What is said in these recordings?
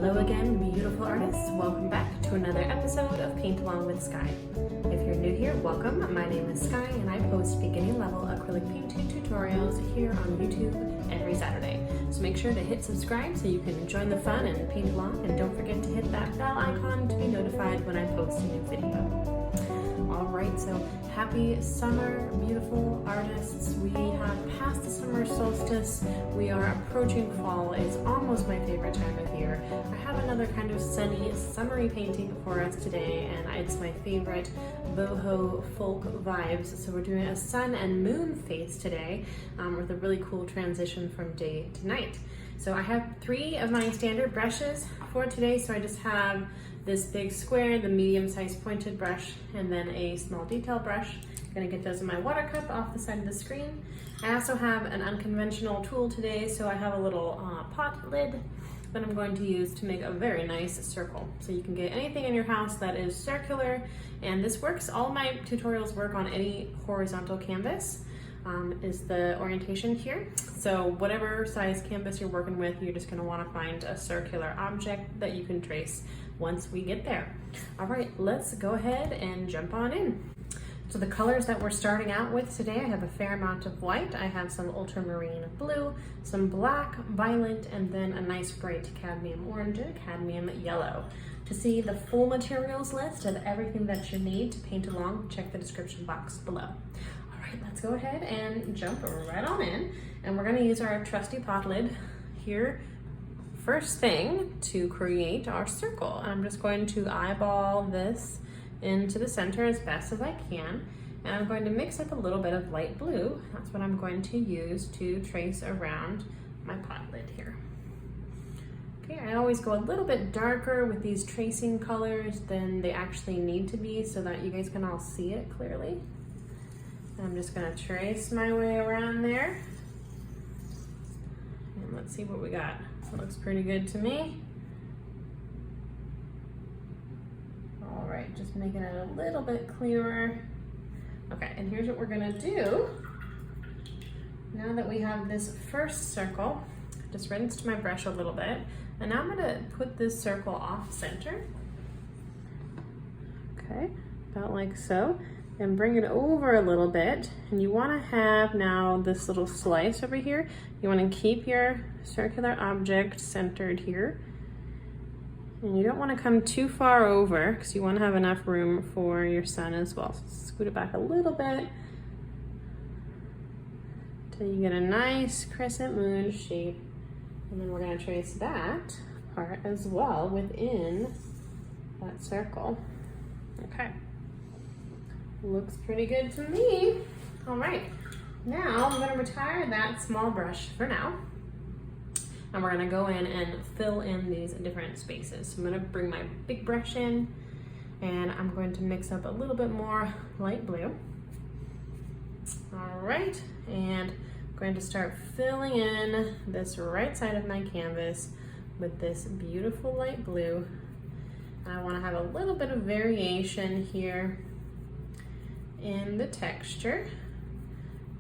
Hello again, beautiful artists. Welcome back to another episode of Paint Along with Skye. If you're new here, welcome. My name is Skye and I post beginning level acrylic painting tutorials here on YouTube every Saturday. So make sure to hit subscribe so you can join the fun and paint along, and don't forget to hit that bell icon to be notified when I post a new video. Alright, so happy summer, beautiful artists. We have passed the summer solstice. We are approaching fall. It's almost my favorite time of year. I have another kind of sunny, summery painting for us today, and it's my favorite boho folk vibes. So we're doing a sun and moon face today with a really cool transition from day to night. So I have 3 of my standard brushes for today. So I just have this big square, the medium-sized pointed brush, and then a small detail brush. I'm gonna get those in my water cup off the side of the screen. I also have an unconventional tool today, so I have a little pot lid that I'm going to use to make a very nice circle. So you can get anything in your house that is circular, and this works. All my tutorials work on any horizontal canvas. Is the orientation here. So whatever size canvas you're working with, you're just gonna wanna find a circular object that you can trace once we get there. All right, let's go ahead and jump on in. So the colors that we're starting out with today, I have a fair amount of white, I have some ultramarine blue, some black, violet, and then a nice bright cadmium orange and cadmium yellow. To see the full materials list of everything that you need to paint along, check the description box below. Let's go ahead and jump right on in, and we're going to use our trusty pot lid here first thing to create our circle. I'm just going to eyeball this into the center as best as I can, and I'm going to mix up a little bit of light blue. That's what I'm going to use to trace around my pot lid here. Okay, I always go a little bit darker with these tracing colors than they actually need to be so that you guys can all see it clearly. I'm just going to trace my way around there, and let's see what we got. So it looks pretty good to me. All right, just making it a little bit clearer. Okay, and here's what we're going to do. Now that we have this first circle, just rinsed my brush a little bit, and now I'm going to put this circle off center. Okay, about like so. And bring it over a little bit, and you want to have now this little slice over here. You want to keep your circular object centered here, and you don't want to come too far over because you want to have enough room for your sun as well. So scoot it back a little bit till you get a nice crescent moon shape, and then we're going to trace that part as well within that circle. Okay. Looks pretty good to me. All right, now I'm gonna retire that small brush for now, and we're gonna go in and fill in these different spaces. So I'm gonna bring my big brush in, and I'm going to mix up a little bit more light blue. All right, and I'm going to start filling in this right side of my canvas with this beautiful light blue. And I wanna have a little bit of variation here in the texture.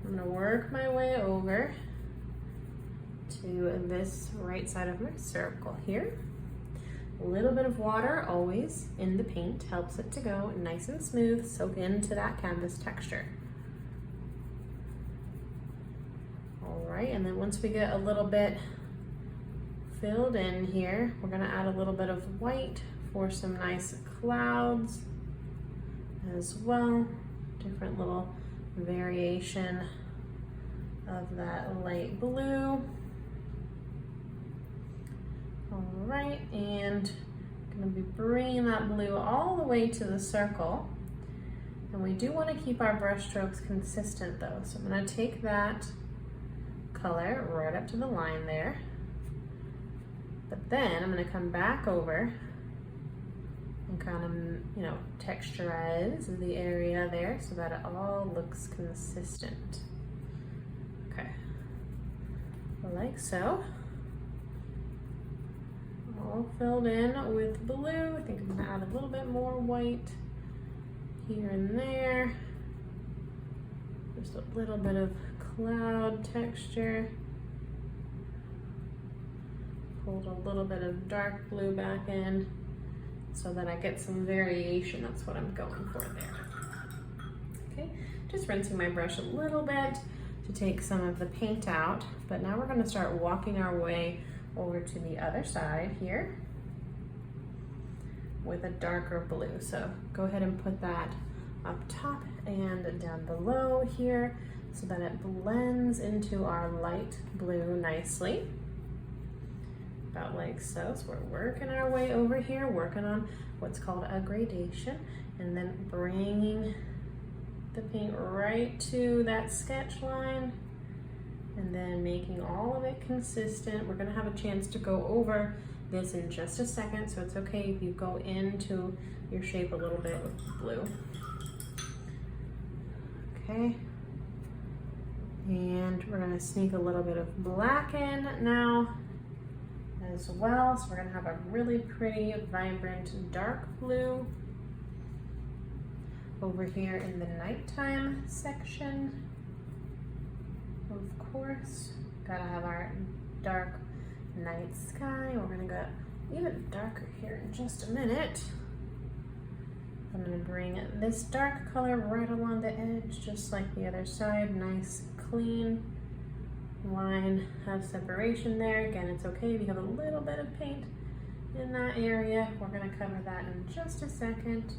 I'm gonna work my way over to this right side of my circle here. A little bit of water always in the paint helps it to go nice and smooth, soak into that canvas texture. All right, and then once we get a little bit filled in here, we're gonna add a little bit of white for some nice clouds as well. Different little variation of that light blue. All right, and I'm gonna be bringing that blue all the way to the circle. And we do want to keep our brush strokes consistent though. So I'm gonna take that color right up to the line there. But then I'm gonna come back over and kind of, you know, texturize the area there so that it all looks consistent. Okay, like so. All filled in with blue. I think I'm gonna add a little bit more white here and there. Just a little bit of cloud texture. pulled a little bit of dark blue back in so that I get some variation. That's what I'm going for there. Okay, just rinsing my brush a little bit to take some of the paint out, but now we're going to start walking our way over to the other side here with a darker blue. So go ahead and put that up top and down below here so that it blends into our light blue nicely. About like so. So we're working our way over here, working on what's called a gradation, and then bringing the paint right to that sketch line and then making all of it consistent. We're gonna have a chance to go over this in just a second, so it's okay if you go into your shape a little bit with blue. Okay, and we're gonna sneak a little bit of black in now as well. So we're gonna have a really pretty, vibrant, dark blue over here in the nighttime section. Of course, gotta have our dark night sky. We're gonna go even darker here in just a minute. I'm gonna bring this dark color right along the edge, just like the other side. Nice, clean line of separation there. Again, it's okay if you have a little bit of paint in that area. We're gonna cover that in just a second.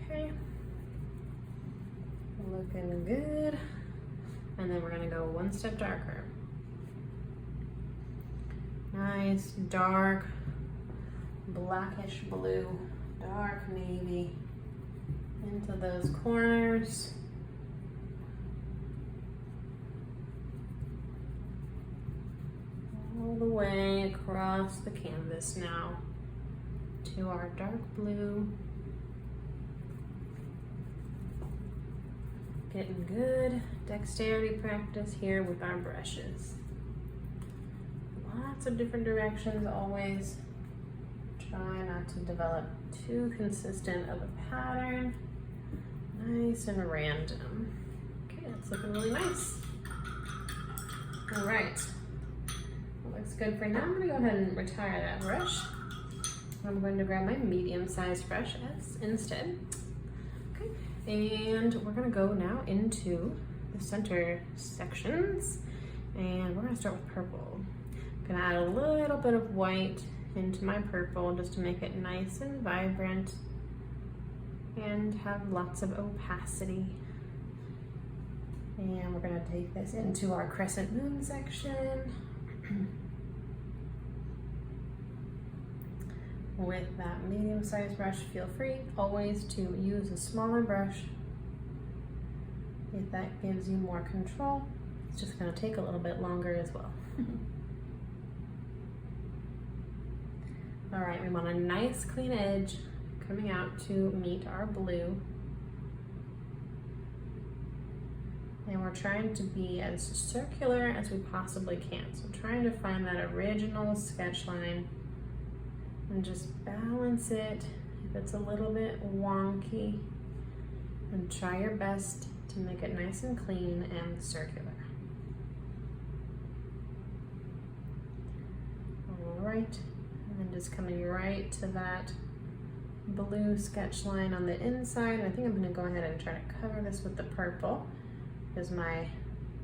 Okay, looking good. And then we're gonna go one step darker. Nice, dark, blackish blue, dark navy into those corners. All the way across the canvas now to our dark blue. Getting good dexterity practice here with our brushes. Lots of different directions always. Try not to develop too consistent of a pattern. Nice and random. Okay, that's looking really nice. All right, looks good for now. I'm gonna go ahead and retire that brush. I'm going to grab my medium-sized brush instead. And we're gonna go now into the center sections, and we're gonna start with purple. I'm gonna add a little bit of white into my purple just to make it nice and vibrant and have lots of opacity. And we're gonna take this into our crescent moon section. With that medium-sized brush, feel free always to use a smaller brush if that gives you more control. It's just going to take a little bit longer as well. All right, we want a nice clean edge coming out to meet our blue. And we're trying to be as circular as we possibly can. So trying to find that original sketch line and just balance it if it's a little bit wonky, and try your best to make it nice and clean and circular. All right, and then just coming right to that blue sketch line on the inside. And I think I'm going to go ahead and try to cover this with the purple, because my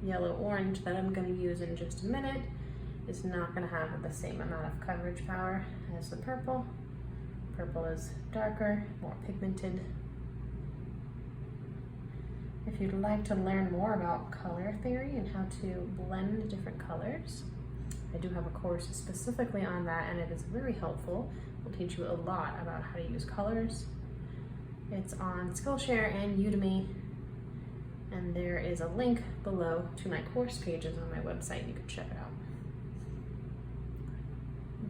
yellow orange that I'm going to use in just a minute is not going to have the same amount of coverage power as the purple. Purple is darker, more pigmented. If you'd like to learn more about color theory and how to blend different colors, I do have a course specifically on that, and it is very helpful. It will teach you a lot about how to use colors. It's on Skillshare and Udemy, and there is a link below to my course pages on my website. You can check it out.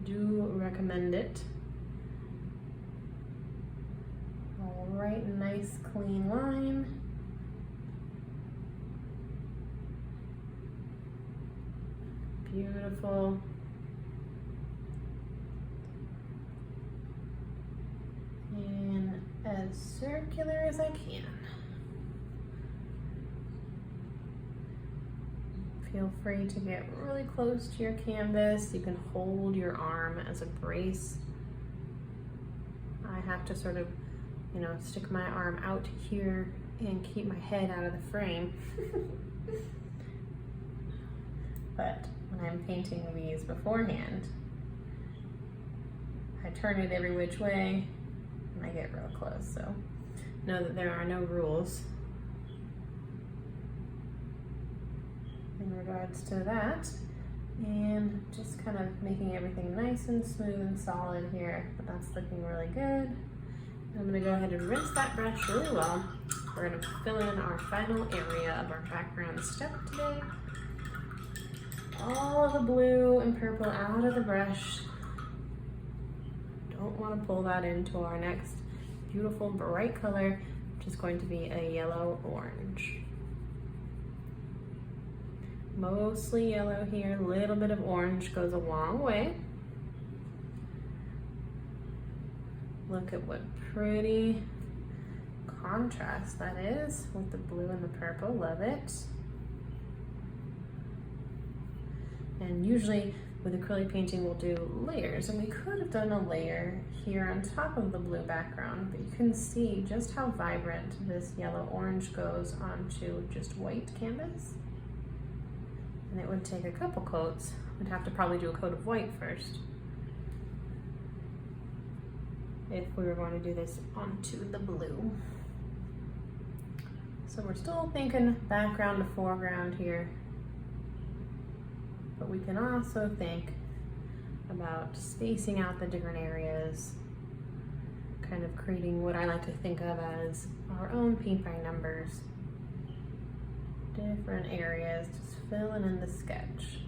Do recommend it. All right, nice clean line. Beautiful. And as circular as I can. Feel free to get really close to your canvas. You can hold your arm as a brace. I have to sort of, you know, stick my arm out here and keep my head out of the frame. But when I'm painting these beforehand, I turn it every which way and I get real close. So know that there are no rules in regards to that. And just kind of making everything nice and smooth and solid here, but that's looking really good. I'm gonna go ahead and rinse that brush really well. We're gonna fill in our final area of our background step today. All of the blue and purple out of the brush. Don't want to pull that into our next beautiful bright color, which is going to be a yellow orange. Mostly yellow here, a little bit of orange goes a long way. Look at what pretty contrast that is with the blue and the purple, love it. And usually with acrylic painting we'll do layers, and we could have done a layer here on top of the blue background, but you can see just how vibrant this yellow orange goes onto just white canvas. And it would take a couple coats. We'd have to probably do a coat of white first if we were going to do this onto the blue. So we're still thinking background to foreground here, but we can also think about spacing out the different areas, kind of creating what I like to think of as our own paint by numbers. Different areas, just filling in the sketch.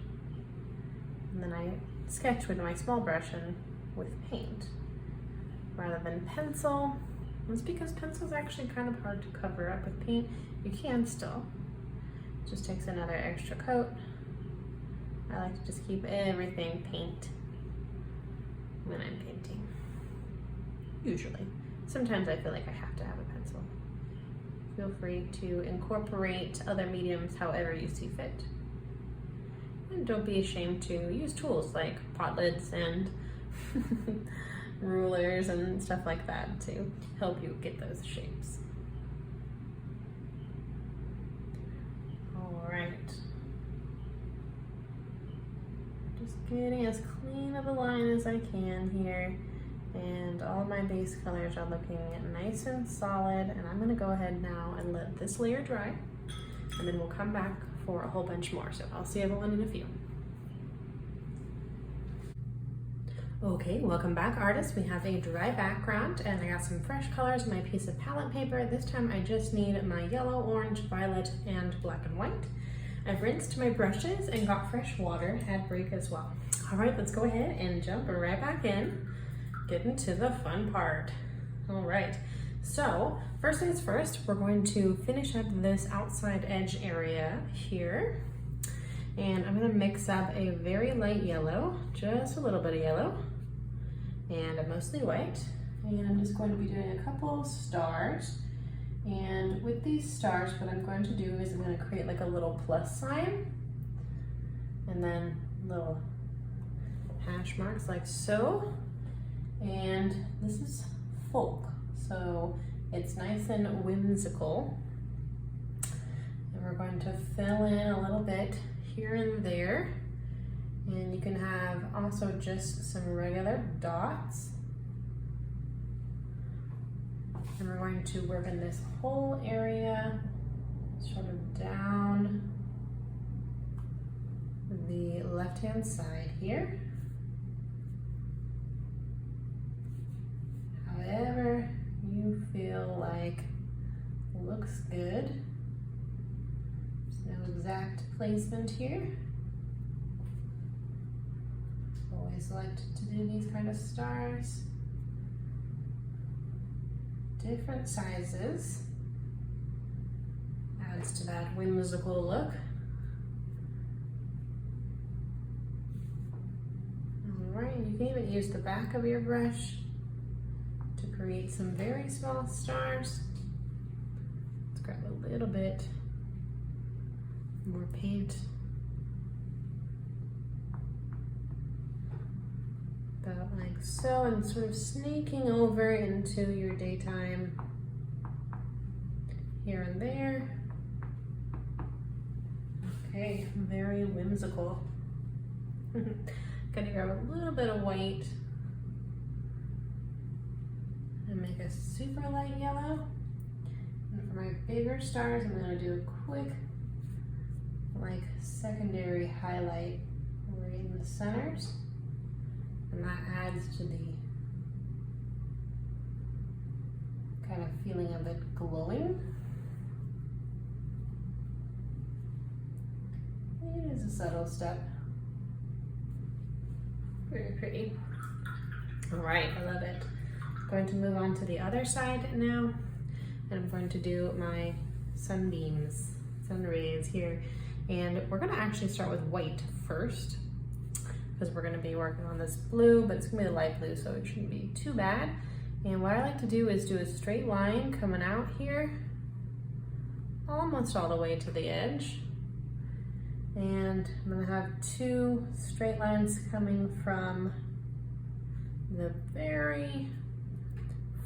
And then I sketch with my small brush and with paint rather than pencil. It's because pencil is actually kind of hard to cover up with paint. You can still, it just takes another extra coat. I like to just keep everything paint when I'm painting, usually. Sometimes I feel like I have to have a pencil. Feel free to incorporate other mediums however you see fit. And don't be ashamed to use tools like pot lids and rulers and stuff like that to help you get those shapes. All right. Just getting as clean of a line as I can here. And all my base colors are looking nice and solid, and I'm gonna go ahead now and let this layer dry, and then we'll come back for a whole bunch more. So I'll see everyone in a few. Okay, welcome back, artists. We have a dry background, and I got some fresh colors in my piece of palette paper. This time I just need my yellow, orange, violet, and black and white. I've rinsed my brushes and got fresh water, had break as well. All right, let's go ahead and jump right back in. Get into the fun part. All right, so first things first, we're going to finish up this outside edge area here. And I'm gonna mix up a very light yellow, just a little bit of yellow, and a mostly white. And I'm just going to be doing a couple stars. And with these stars, what I'm going to do is I'm gonna create like a little plus sign, and then little hash marks like so. And this is folk, so it's nice and whimsical. And we're going to fill in a little bit here and there. And you can have also just some regular dots. And we're going to work in this whole area, sort of down the left-hand side here. However you feel like looks good. There's no exact placement here. Always like to do these kind of stars. Different sizes. Adds to that whimsical look. Alright, you can even use the back of your brush to create some very small stars. Let's grab a little bit more paint about like so, and sort of snaking over into your daytime here and there. Okay, very whimsical. Gonna grab a little bit of white and make a super light yellow. And for my bigger stars, I'm gonna do a quick like secondary highlight right in the centers. And that adds to the kind of feeling of it glowing. It is a subtle step. Very pretty. All right, I love it. I'm going to move on to the other side now, and I'm going to do my sunbeams, sun rays here. And we're gonna actually start with white first, because we're gonna be working on this blue, but it's gonna be a light blue, so it shouldn't be too bad. And what I like to do is do a straight line coming out here, almost all the way to the edge. And I'm gonna have two straight lines coming from the very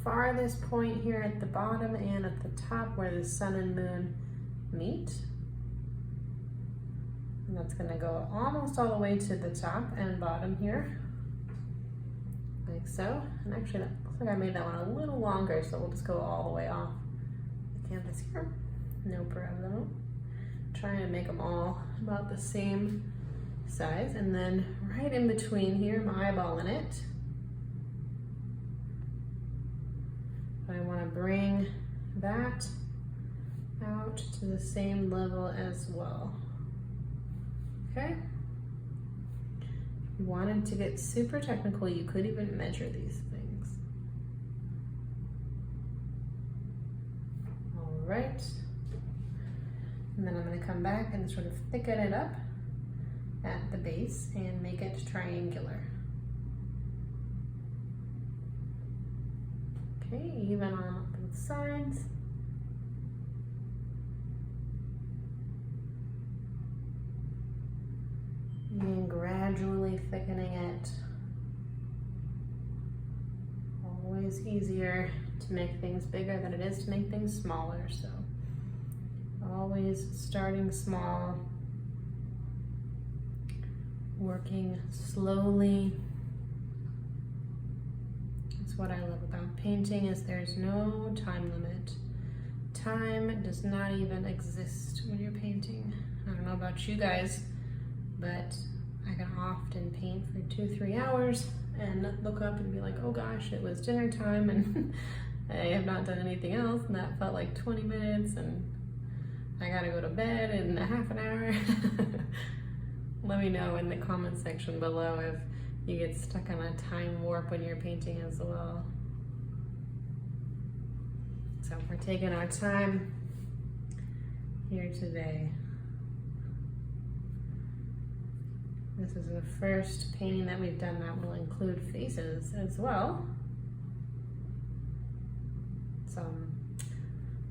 farthest point here at the bottom and at the top where the sun and moon meet. And that's gonna go almost all the way to the top and bottom here, like so. And actually, that looks like I made that one a little longer, so we'll just go all the way off the canvas here. No problem. Trying to make them all about the same size. And then right in between here, I'm eyeballing it. I want to bring that out to the same level as well. Okay. If you wanted to get super technical, you could even measure these things. All right. And then I'm going to come back and sort of thicken it up at the base and make it triangular. Okay, even on both sides. And gradually thickening it. Always easier to make things bigger than it is to make things smaller, so always starting small, working slowly. That's what I love about painting, is there's no time limit. Time does not even exist when you're painting. I don't know about you guys, but I can often paint for 2-3 hours and look up and be like, oh gosh, it was dinner time and I have not done anything else, and that felt like 20 minutes and I gotta go to bed in a half an hour. Let me know in the comment section below if you get stuck on a time warp when you're painting as well. So we're taking our time here today. This is the first painting that we've done that will include faces as well. So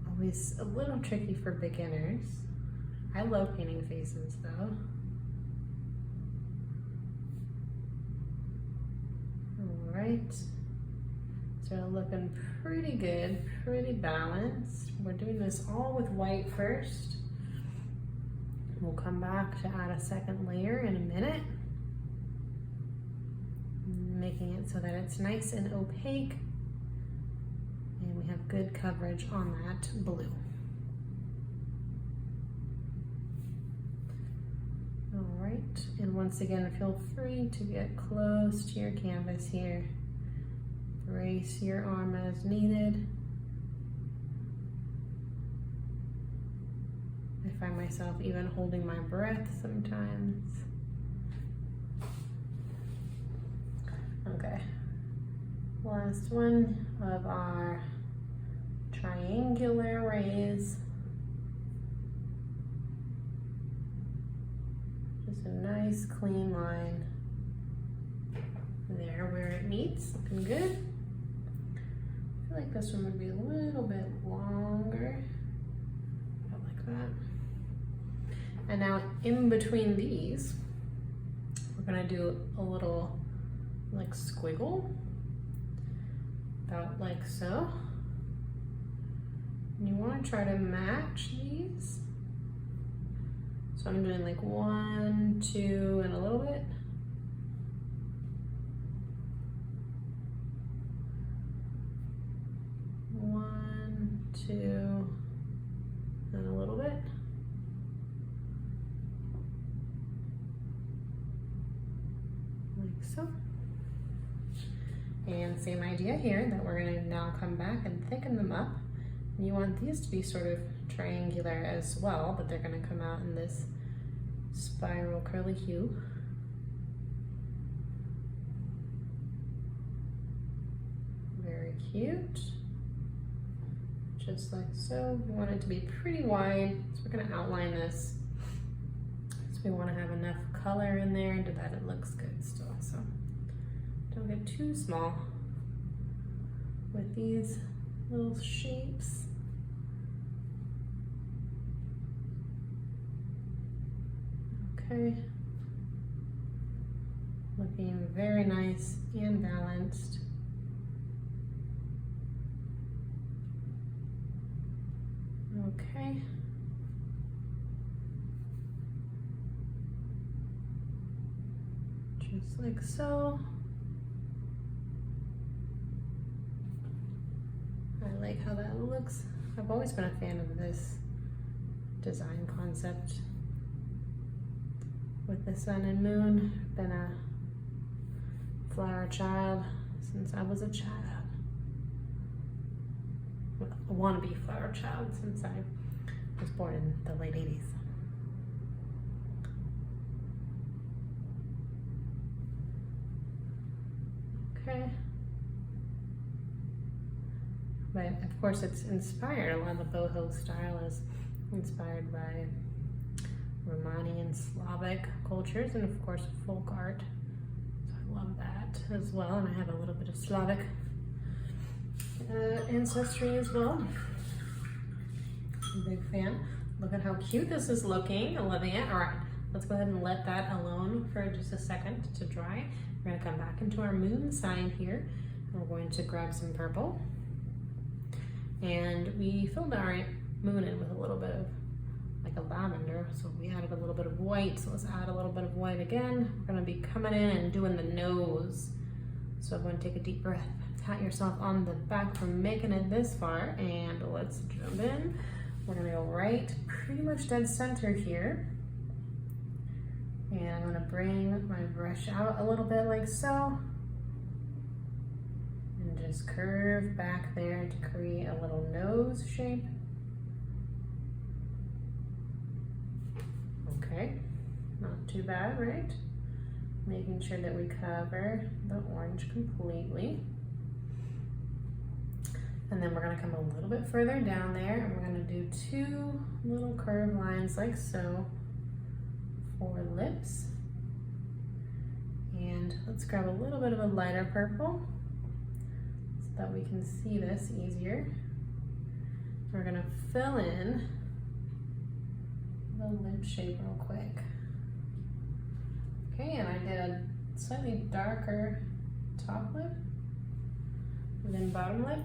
always a little tricky for beginners. I love painting faces though. All right, so looking pretty good, pretty balanced. We're doing this all with white first. We'll come back to add a second layer in a minute, making it so that it's nice and opaque. And we have good coverage on that blue. All right, and once again, feel free to get close to your canvas here. Brace your arm as needed. I find myself even holding my breath sometimes. Okay, last one of our triangular rays. Just a nice clean line there where it meets, looking good. I feel like this one would be a little bit longer, about like that. And now in between these, we're gonna do a little like squiggle, about like so. And you want to try to match these. So I'm doing like 1, 2, and a little bit. One, two, and a little bit. Like so. And same idea here, that we're gonna now come back and thicken them up. And you want these to be sort of triangular as well, but they're gonna come out in this spiral curly hue. Very cute. Just like so. We want it to be pretty wide, so we're gonna outline this. So we wanna have enough color in there and that it looks good still. So don't get too small with these little shapes. Okay. Looking very nice and balanced. Okay. Just like so. I like how that looks. I've always been a fan of this design concept with the sun and moon. Been a flower child since I was a child. A wannabe flower child since I was born in the late 80s. Okay. But of course it's inspired, a lot of the boho style is inspired by Romani Slavic cultures and of course folk art. So I love that as well, and I have a little bit of Slavic ancestry as well. I'm a big fan. Look at how cute this is looking. I'm loving it. All right, let's go ahead and let that alone for just a second to dry. We're gonna come back into our moon sign here, and we're going to grab some purple. And we filled our moon in with a little bit of like a lavender, so we added a little bit of white. So let's add a little bit of white again. We're gonna be coming in and doing the nose. So everyone take a deep breath. Pat yourself on the back for making it this far, and let's jump in. We're gonna go right pretty much dead center here. And I'm gonna bring my brush out a little bit like so. And just curve back there to create a little nose shape. Okay, not too bad, right? Making sure that we cover the orange completely. And then we're gonna come a little bit further down there, and we're gonna do 2 little curved lines like so for lips. And let's grab a little bit of a lighter purple so that we can see this easier. We're gonna fill in the lip shape real quick. Okay, and I did a slightly darker top lip and then bottom lip.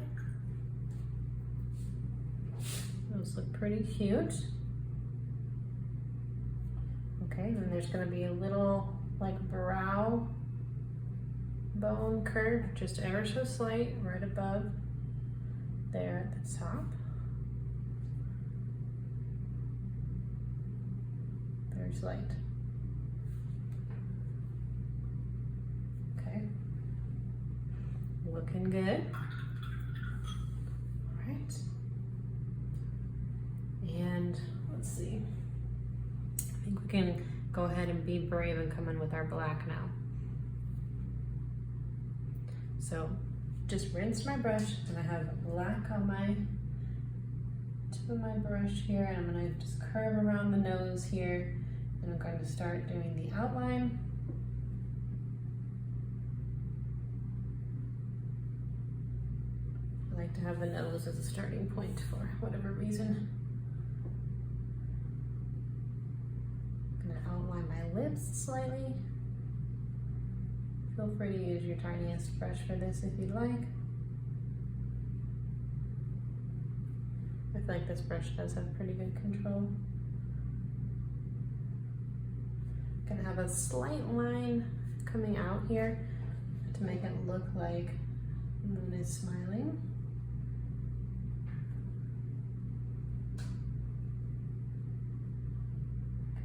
Those look pretty cute. Okay, and there's gonna be a little like brow bone curve, just ever so slight, right above there at the top. Very slight. Okay, looking good. All right. And let's see, I think we can go ahead and be brave and come in with our black now. So just rinsed my brush, and I have black on my tip of my brush here, and I'm going to just curve around the nose here, and I'm going to start doing the outline. I like to have the nose as a starting point for whatever reason. Outline my lips slightly. Feel free to use your tiniest brush for this if you'd like. I feel like this brush does have pretty good control. Gonna have a slight line coming out here to make it look like the moon is smiling.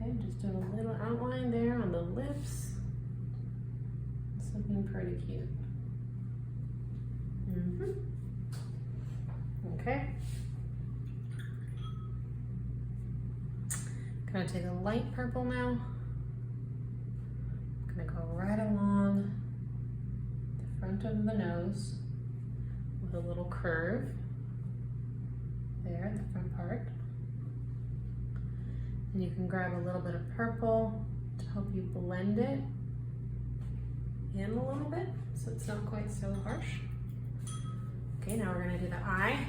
Okay, just doing a little outline there on the lips. It's looking pretty cute. Okay. Gonna take a light purple now. Gonna go right along the front of the nose with a little curve there, the front part. And you can grab a little bit of purple to help you blend it in a little bit so it's not quite so harsh. Okay, now we're gonna do the eye.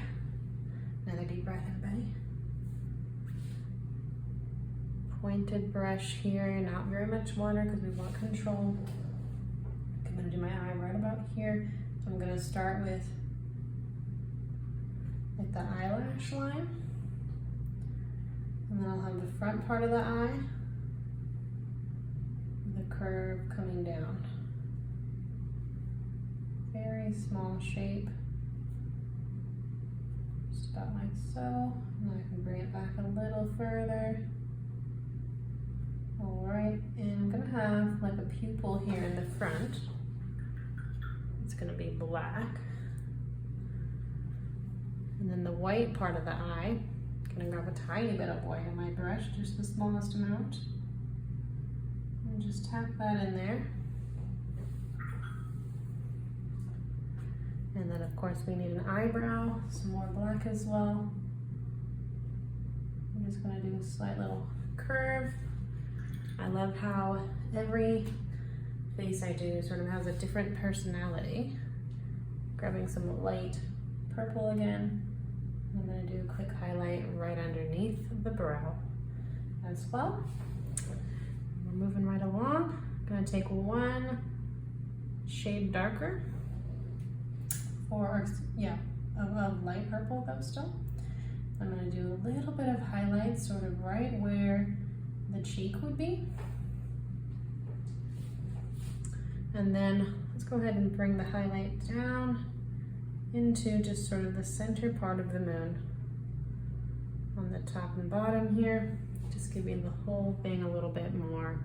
Another deep breath in, Betty. Pointed brush here, not very much water because we want control. I'm gonna do my eye right about here. So I'm gonna start with like the eyelash line. And then I'll have the front part of the eye with a curve coming down. Very small shape. Just about like so. And then I can bring it back a little further. Alright, and I'm gonna have like a pupil here in the front. It's gonna be black. And then the white part of the eye, I'm gonna grab a tiny bit of white on my brush, just the smallest amount. And just tap that in there. And then of course we need an eyebrow, some more black as well. I'm just gonna do a slight little curve. I love how every face I do sort of has a different personality. Grabbing some light purple again. I'm gonna do a quick highlight right underneath the brow as well. We're moving right along. I'm gonna take one shade darker, of light purple though still. I'm gonna do a little bit of highlight sort of right where the cheek would be. And then let's go ahead and bring the highlight down into just sort of the center part of the moon on the top and bottom here, just giving the whole thing a little bit more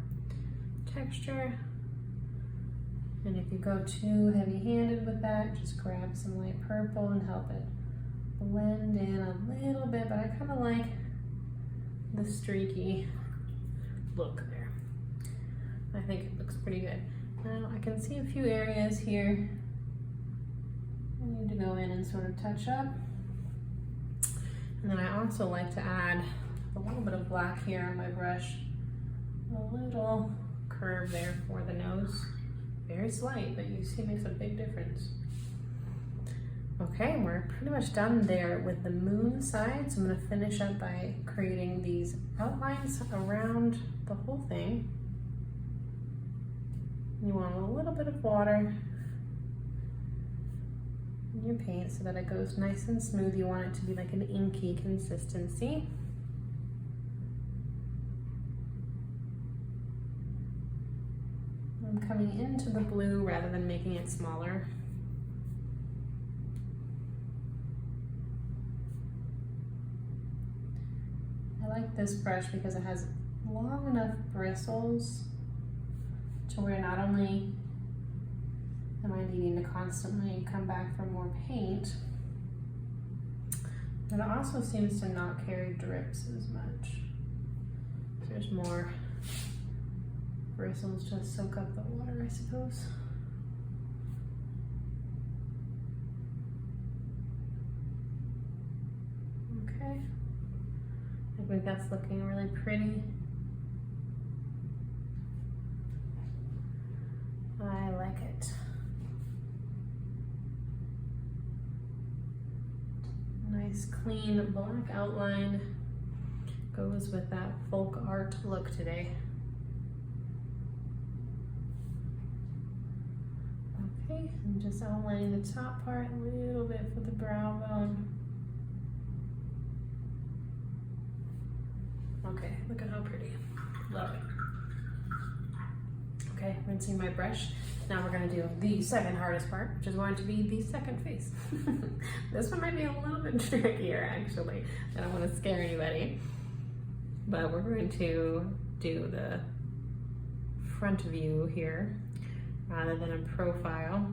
texture. And if you go too heavy-handed with that, just grab some light purple and help it blend in a little bit, but I kind of like the streaky look there. I think it looks pretty good. Now I can see a few areas here I need to go in and sort of touch up. And then I also like to add a little bit of black here on my brush. A little curve there for the nose. Very slight, but you see it makes a big difference. Okay, we're pretty much done there with the moon side. So I'm gonna finish up by creating these outlines around the whole thing. You want a little bit of water in your paint so that it goes nice and smooth. You want it to be like an inky consistency. I'm coming into the blue rather than making it smaller. I like this brush because it has long enough bristles to where not only am I needing to constantly come back for more paint, but it also seems to not carry drips as much. There's more bristles to soak up the water, I suppose. Okay, I think that's looking really pretty. I like it. Nice clean black outline goes with that folk art look today. Okay, and just outlining the top part a little bit for the brow bone. Okay, look at how pretty. Love it. Okay, rinsing my brush. Now we're gonna do the second hardest part, which is going to be the second face. This one might be a little bit trickier, actually. I don't want to scare anybody. But we're going to do the front view here rather than a profile.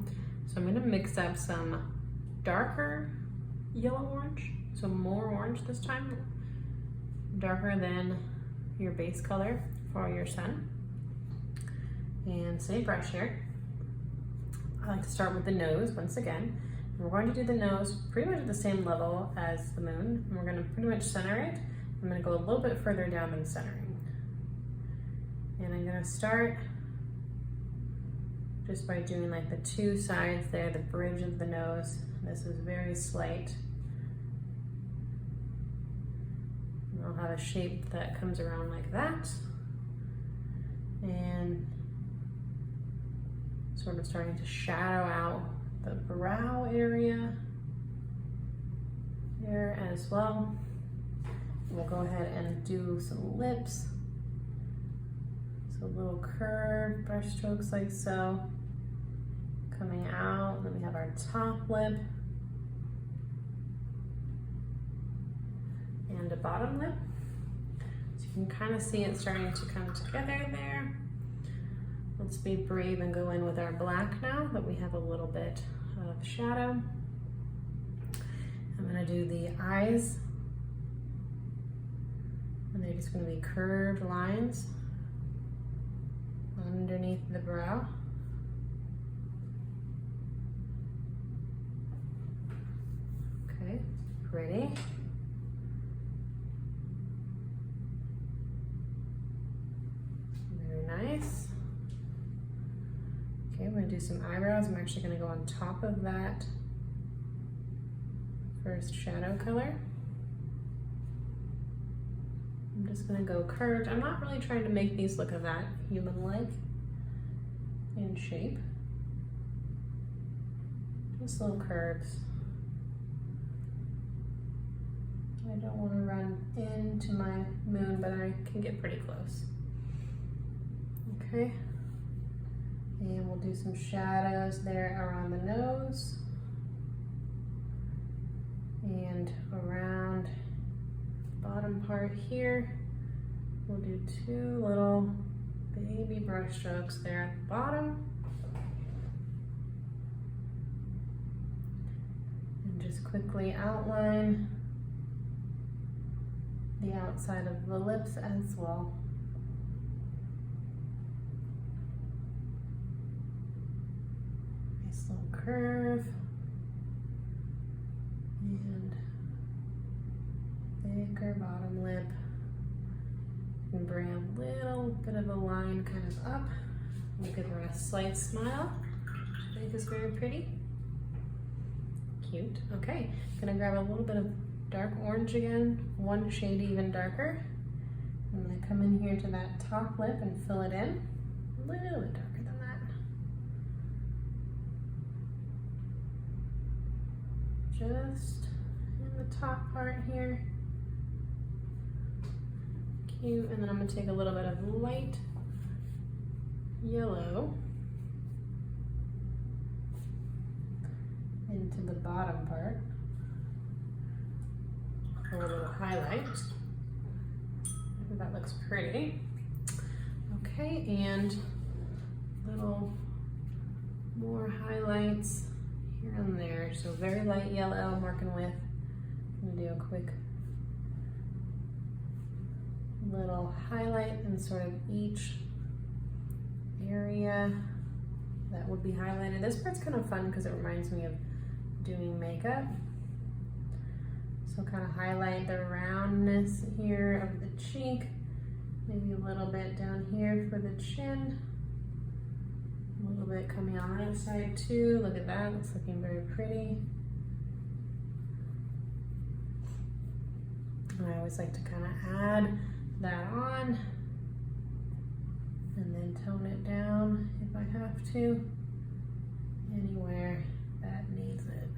So I'm gonna mix up some darker yellow orange, so more orange this time, darker than your base color for your sun. And same brush here. I like to start with the nose once again. And we're going to do the nose pretty much at the same level as the moon. And we're going to pretty much center it. I'm going to go a little bit further down than centering. And I'm going to start just by doing like the two sides there, the bridge of the nose. This is very slight. And I'll have a shape that comes around like that. And sort of starting to shadow out the brow area there as well. We'll go ahead and do some lips. So little curved brush strokes like so, coming out. Then we have our top lip and a bottom lip. So you can kind of see it starting to come together there. Let's be brave and go in with our black now that we have a little bit of shadow. I'm gonna do the eyes, and they're just gonna be curved lines underneath the brow. Okay, pretty. Very nice. Okay, we're gonna do some eyebrows. I'm actually gonna go on top of that first shadow color. I'm just gonna go curved. I'm not really trying to make these look that human-like in shape. Just little curves. I don't want to run into my moon, but I can get pretty close. Okay. And we'll do some shadows there around the nose and around the bottom part here. We'll do two little baby brush strokes there at the bottom. And just quickly outline the outside of the lips as well. Little curve and thicker bottom lip, and bring a little bit of a line kind of up. We'll give her a slight smile, which I think is very pretty. Cute. Okay, gonna grab a little bit of dark orange again, one shade even darker. I'm gonna come in here to that top lip and fill it in a little bit darker. Just in the top part here. Cute. And then I'm going to take a little bit of light yellow into the bottom part for a little highlight. I think that looks pretty. Okay, and little more highlights here and there. So very light yellow I'm working with. I'm gonna do a quick little highlight in sort of each area that would be highlighted. This part's kind of fun because it reminds me of doing makeup. So kind of highlight the roundness here of the cheek, maybe a little bit down here for the chin. A little bit coming on that side too. Look at that, it's looking very pretty. And I always like to kind of add that on and then tone it down if I have to. anywhere that needs it.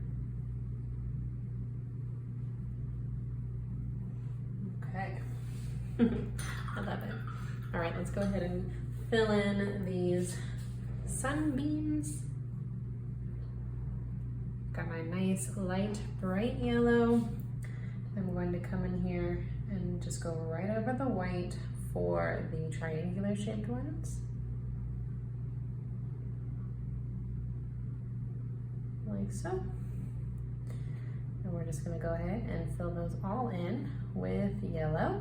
Okay. I love it. All right, let's go ahead and fill in these sunbeams. Got my nice light bright yellow. I'm going to come in here and just go right over the white for the triangular shaped ones. Like so. And we're just going to go ahead and fill those all in with yellow.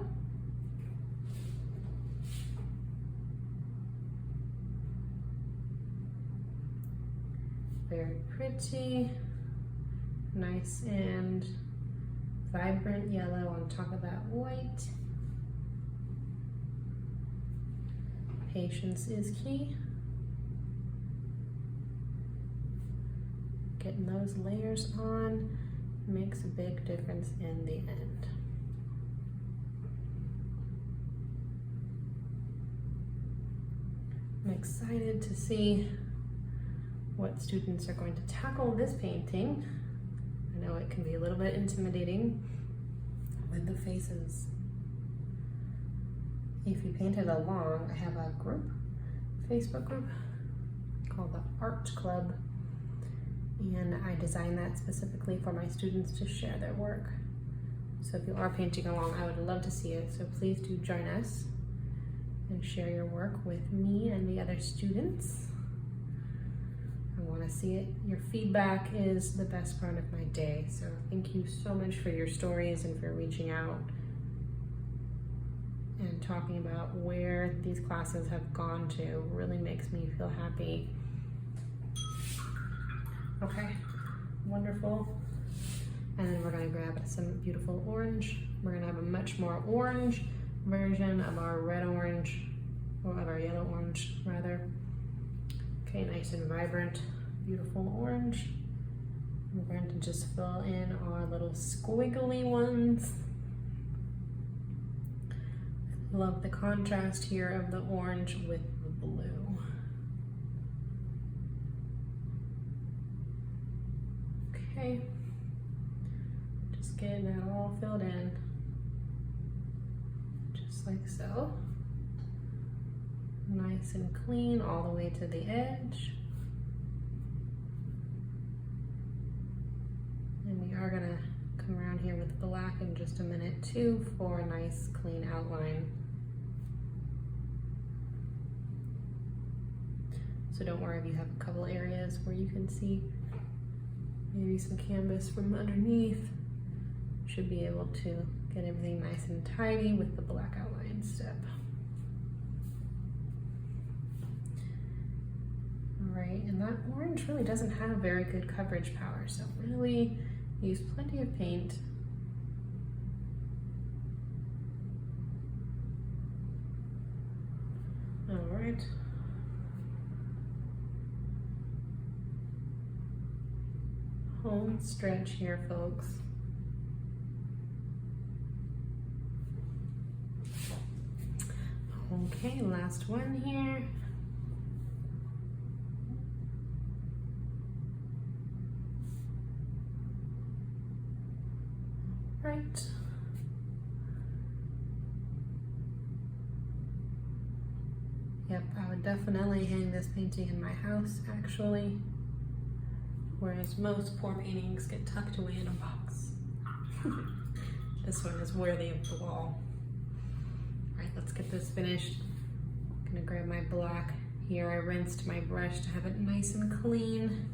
Very pretty, nice and vibrant yellow on top of that white. Patience is key. Getting those layers on makes a big difference in the end. I'm excited to see what students are going to tackle this painting. I know it can be a little bit intimidating with the faces. If you painted along, I have a group, Facebook group called the Art Club, and I designed that specifically for my students to share their work. So if you are painting along, I would love to see it. So please do join us and share your work with me and the other students. I want to see it. Your feedback is the best part of my day. So thank you so much for your stories and for reaching out and talking about where these classes have gone to. Really makes me feel happy. Okay, wonderful. And then we're going to grab some beautiful orange. We're going to have a much more orange version of our red orange, or of our yellow orange rather. Okay, nice and vibrant, beautiful orange. We're going to just fill in our little squiggly ones. Love the contrast here of the orange with the blue. Okay, just getting that all filled in, just like so. Nice and clean all the way to the edge. And we are gonna come around here with black in just a minute too for a nice clean outline. So don't worry if you have a couple areas where you can see maybe some canvas from underneath. Should be able to get everything nice and tidy with the black outline step. All right, and that orange really doesn't have very good coverage power, so really use plenty of paint. All right. Home stretch here, folks. Okay, last one here. Right. Yep, I would definitely hang this painting in my house, actually. Whereas most pour paintings get tucked away in a box. This one is worthy of the wall. All right, let's get this finished. I'm gonna grab my black here. I rinsed my brush to have it nice and clean.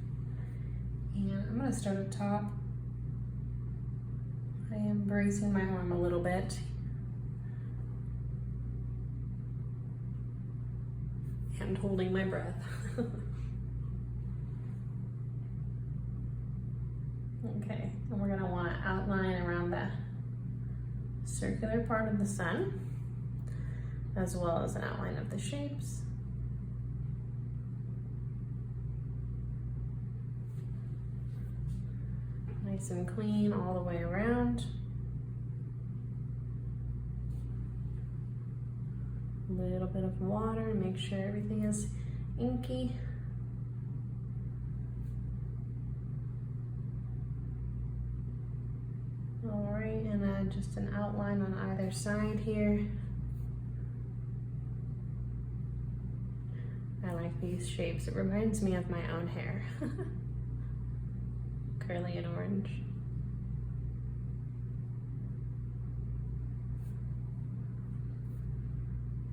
And I'm gonna start at top. I am bracing my arm a little bit. And holding my breath. Okay, and we're gonna wanna outline around the circular part of the sun, as well as an outline of the shapes. Nice and clean all the way around. A little bit of water, make sure everything is inky. Alright, and just an outline on either side here. I like these shapes. It reminds me of my own hair. Curly and orange.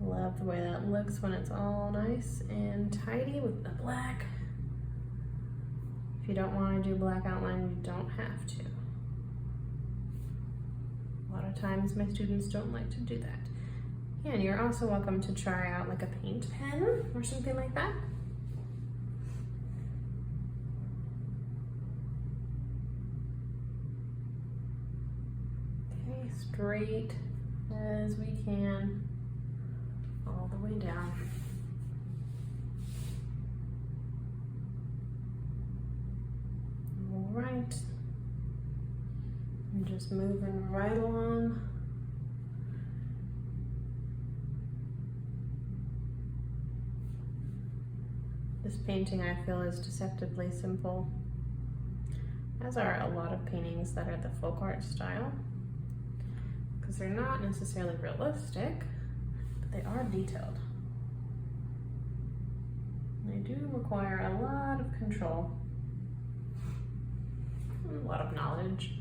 Love the way that looks when it's all nice and tidy with the black. If you don't want to do black outline, you don't have to. A lot of times my students don't like to do that. Yeah, and you're also welcome to try out like a paint pen or something like that. Okay, straight as we can, all the way down. All right, and just moving right along. This painting I feel is deceptively simple, as are a lot of paintings that are the folk art style, because they're not necessarily realistic, but they are detailed. They do require a lot of control, and a lot of knowledge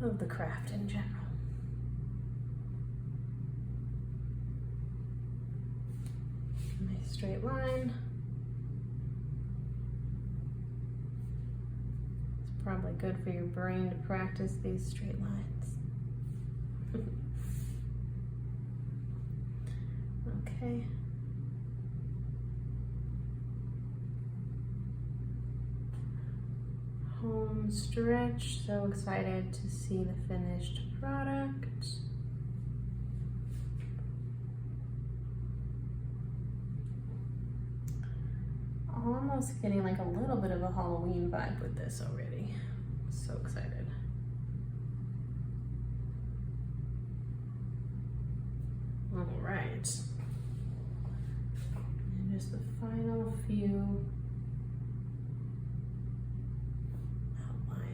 of the craft in general. Nice straight line. It's probably good for your brain to practice these straight lines. Okay. Home stretch. So excited to see the finished product. Almost getting like a little bit of a Halloween vibe with this already. So excited. All right. And just the final few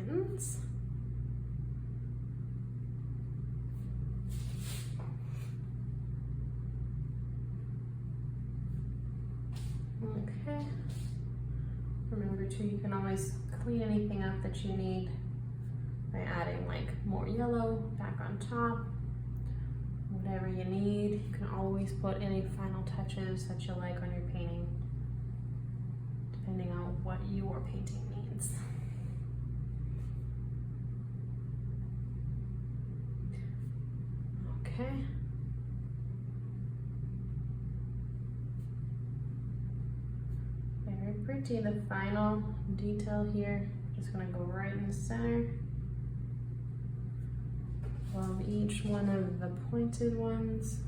outlines. Okay. Remember too, you can always clean anything up that you need by adding like more yellow back on top. Whatever you need, you can always put any final touches that you like on your painting, depending on what your painting needs. Okay. Very pretty. The final detail here, just gonna go right in the center of each one of the pointed ones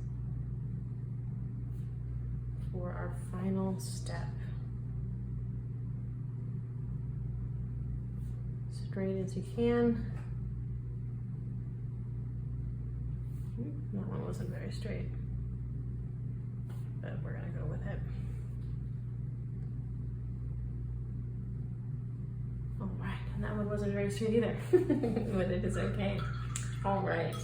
for our final step. Straight as you can. That one wasn't very straight, but we're gonna go with it. All right, and that one wasn't very straight either, but it is okay. All right.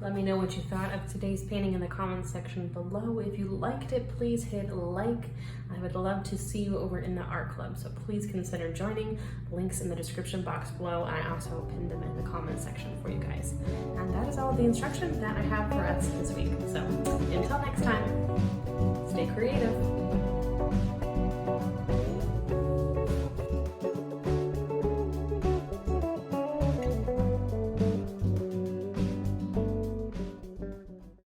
Let me know what you thought of today's painting in the comments section below. If you liked it, please hit like. I would love to see you over in the art club, so please consider joining. Links in the description box below. I also pinned them in the comment section for you guys. And that is all the instruction that I have for us this week.